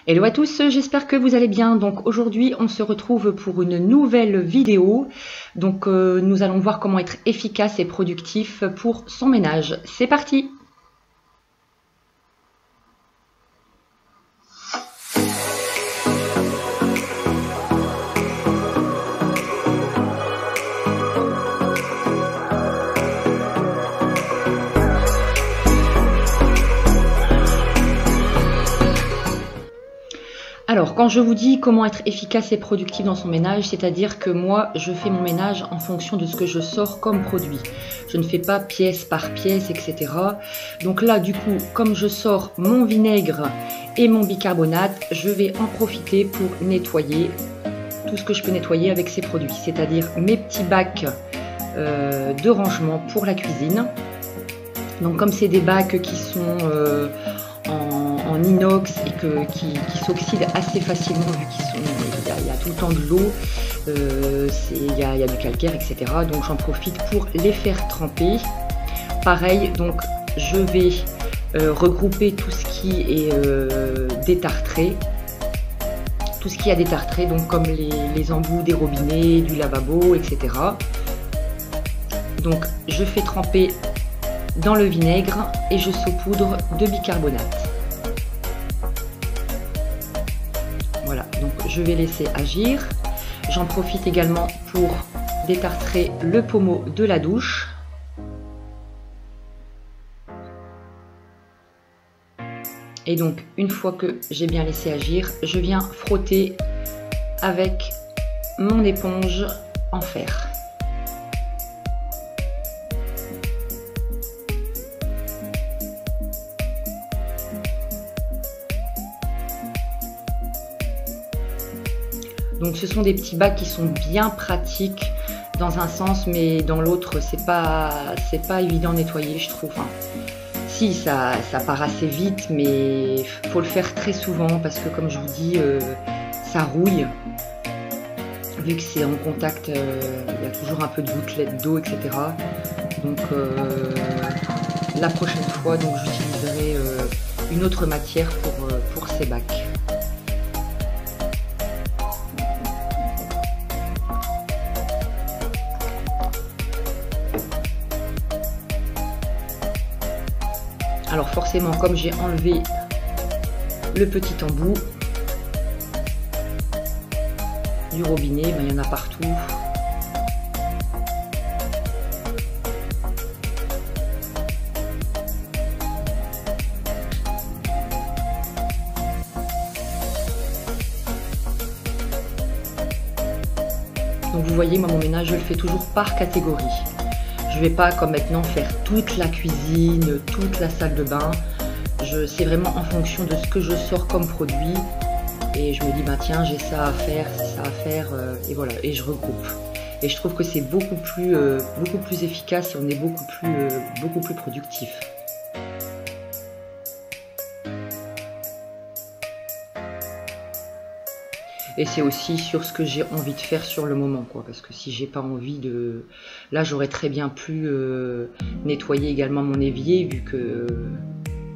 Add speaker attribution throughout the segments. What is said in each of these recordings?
Speaker 1: Hello à tous, j'espère que vous allez bien. Donc aujourd'hui on se retrouve pour une nouvelle vidéo. Donc nous allons voir comment être efficace et productif pour son ménage. C'est parti! Alors, quand je vous dis comment être efficace et productif dans son ménage, c'est-à-dire que moi, je fais mon ménage en fonction de ce que je sors comme produit. Je ne fais pas pièce par pièce, etc. Donc là, du coup, comme je sors mon vinaigre et mon bicarbonate, je vais en profiter pour nettoyer tout ce que je peux nettoyer avec ces produits. C'est-à-dire mes petits bacs de rangement pour la cuisine. Donc comme c'est des bacs qui sont en inox et qui s'oxydent assez facilement vu qu'il y a tout le temps de l'eau, il y a du calcaire, etc. Donc j'en profite pour les faire tremper. Pareil, donc je vais regrouper tout ce qui est détartré. Tout ce qui a détartré, donc comme les embouts des robinets, du lavabo, etc. Donc je fais tremper dans le vinaigre et je saupoudre de bicarbonate. Voilà, donc je vais laisser agir. J'en profite également pour détartrer le pommeau de la douche. Et donc, une fois que j'ai bien laissé agir, je viens frotter avec mon éponge en fer. Donc ce sont des petits bacs qui sont bien pratiques dans un sens, mais dans l'autre c'est pas évident à nettoyer, je trouve. Enfin, si ça part assez vite, mais faut le faire très souvent parce que comme je vous dis, ça rouille. Vu que c'est en contact, il y a toujours un peu de gouttelettes d'eau, etc. Donc la prochaine fois, donc j'utiliserai une autre matière pour ces bacs. Alors forcément, comme j'ai enlevé le petit embout du robinet, ben, il y en a partout. Donc vous voyez, moi mon ménage, je le fais toujours par catégorie. Je ne vais pas comme maintenant faire toute la cuisine, toute la salle de bain. C'est vraiment en fonction de ce que je sors comme produit. Et je me dis, bah tiens, j'ai ça à faire, c'est ça à faire, et voilà, et je regroupe. Et je trouve que c'est beaucoup plus efficace et on est beaucoup plus productif. Et c'est aussi sur ce que j'ai envie de faire sur le moment, quoi. Parce que si j'ai pas envie de... Là, j'aurais très bien pu nettoyer également mon évier, vu que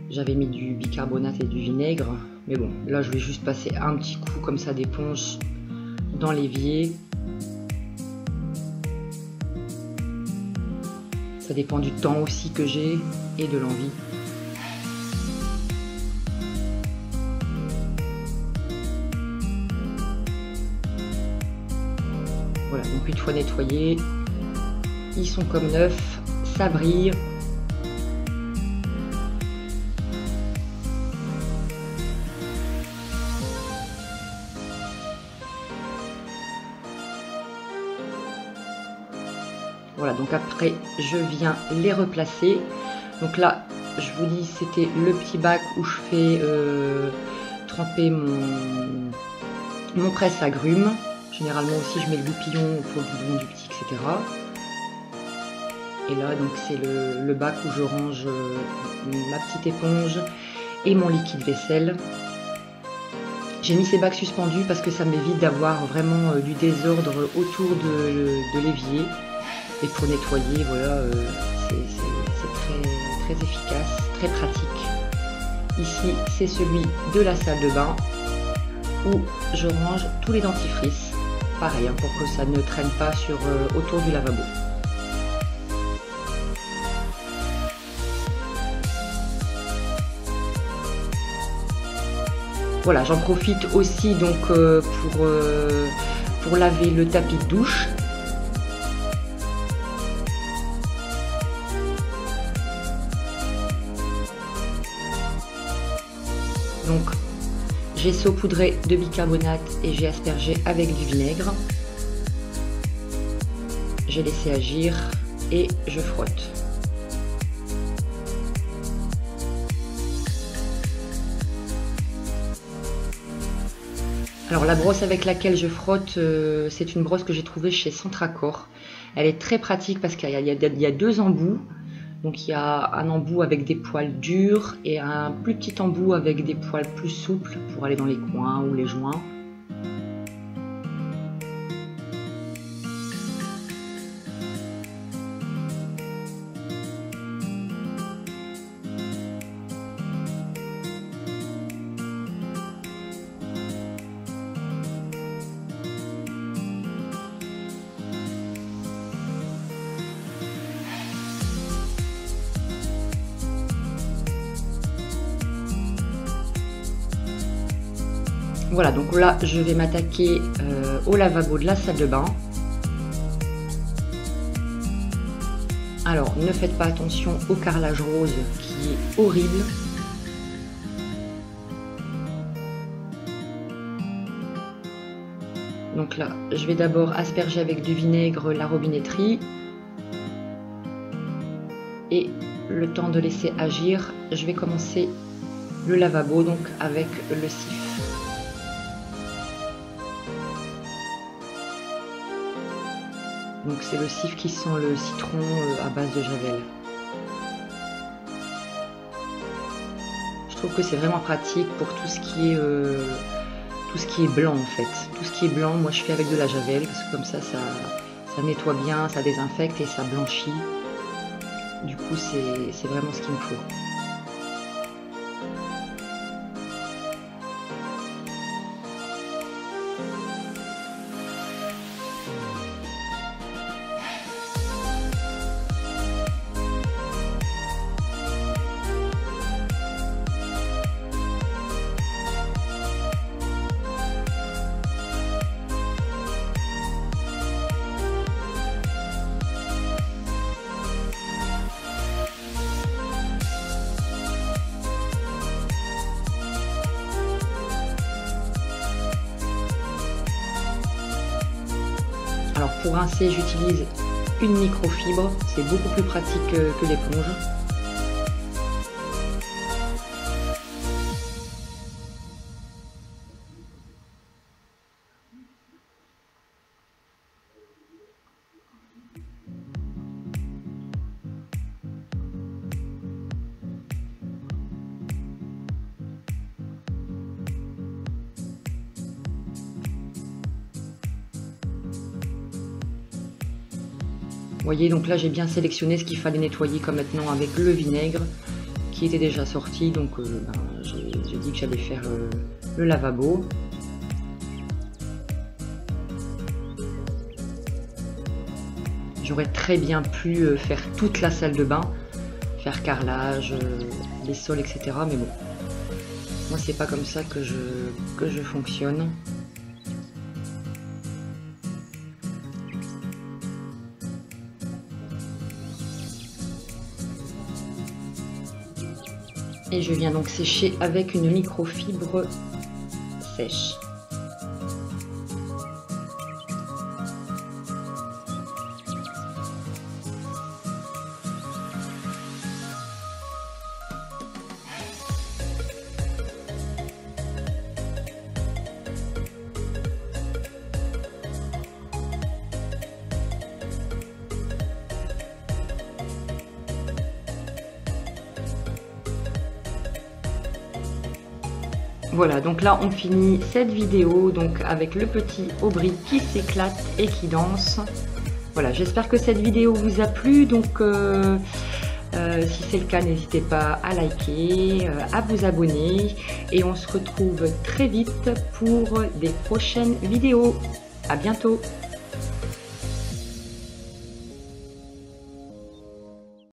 Speaker 1: j'avais mis du bicarbonate et du vinaigre. Mais bon, là, je vais juste passer un petit coup comme ça d'éponge dans l'évier. Ça dépend du temps aussi que j'ai et de l'envie. Voilà, donc une fois nettoyés, ils sont comme neufs, ça brille. Voilà, donc après je viens les replacer. Donc là, je vous dis, c'était le petit bac où je fais tremper mon presse-agrumes. Généralement aussi je mets le goupillon pour le boudin du petit, etc. Et là donc c'est le bac où je range ma petite éponge et mon liquide vaisselle. J'ai mis ces bacs suspendus parce que ça m'évite d'avoir vraiment du désordre autour de l'évier. Et pour nettoyer, voilà, c'est très efficace, très pratique. Ici c'est celui de la salle de bain. où je range tous les dentifrices. Pareil, hein, pour que ça ne traîne pas autour du lavabo. Voilà, j'en profite aussi donc pour laver le tapis de douche. Donc j'ai saupoudré de bicarbonate et j'ai aspergé avec du vinaigre. J'ai laissé agir et je frotte. Alors la brosse avec laquelle je frotte, c'est une brosse que j'ai trouvée chez Centracor. Elle est très pratique parce qu'il y a deux embouts. Donc il y a un embout avec des poils durs et un plus petit embout avec des poils plus souples pour aller dans les coins ou les joints. Voilà, donc là je vais m'attaquer au lavabo de la salle de bain. Alors ne faites pas attention au carrelage rose qui est horrible. Donc là je vais d'abord asperger avec du vinaigre la robinetterie. Et le temps de laisser agir, je vais commencer le lavabo donc avec le sif. Donc c'est le sif qui sent le citron à base de javel. Je trouve que c'est vraiment pratique pour tout ce qui est blanc en fait. Tout ce qui est blanc, moi je fais avec de la javel parce que comme ça nettoie bien, ça désinfecte et ça blanchit. Du coup c'est vraiment ce qu'il me faut. Alors pour rincer, j'utilise une microfibre, c'est beaucoup plus pratique que l'éponge. Vous voyez, donc là j'ai bien sélectionné ce qu'il fallait nettoyer comme maintenant avec le vinaigre qui était déjà sorti, donc j'ai dit que j'allais faire le lavabo. J'aurais très bien pu faire toute la salle de bain, faire carrelage, les sols, etc. Mais bon, moi c'est pas comme ça que je fonctionne. Et je viens donc sécher avec une microfibre sèche. Voilà, donc là on finit cette vidéo donc avec le petit Aubry qui s'éclate et qui danse. Voilà, j'espère que cette vidéo vous a plu. Donc Si c'est le cas, n'hésitez pas à liker, à vous abonner et on se retrouve très vite pour des prochaines vidéos. À bientôt!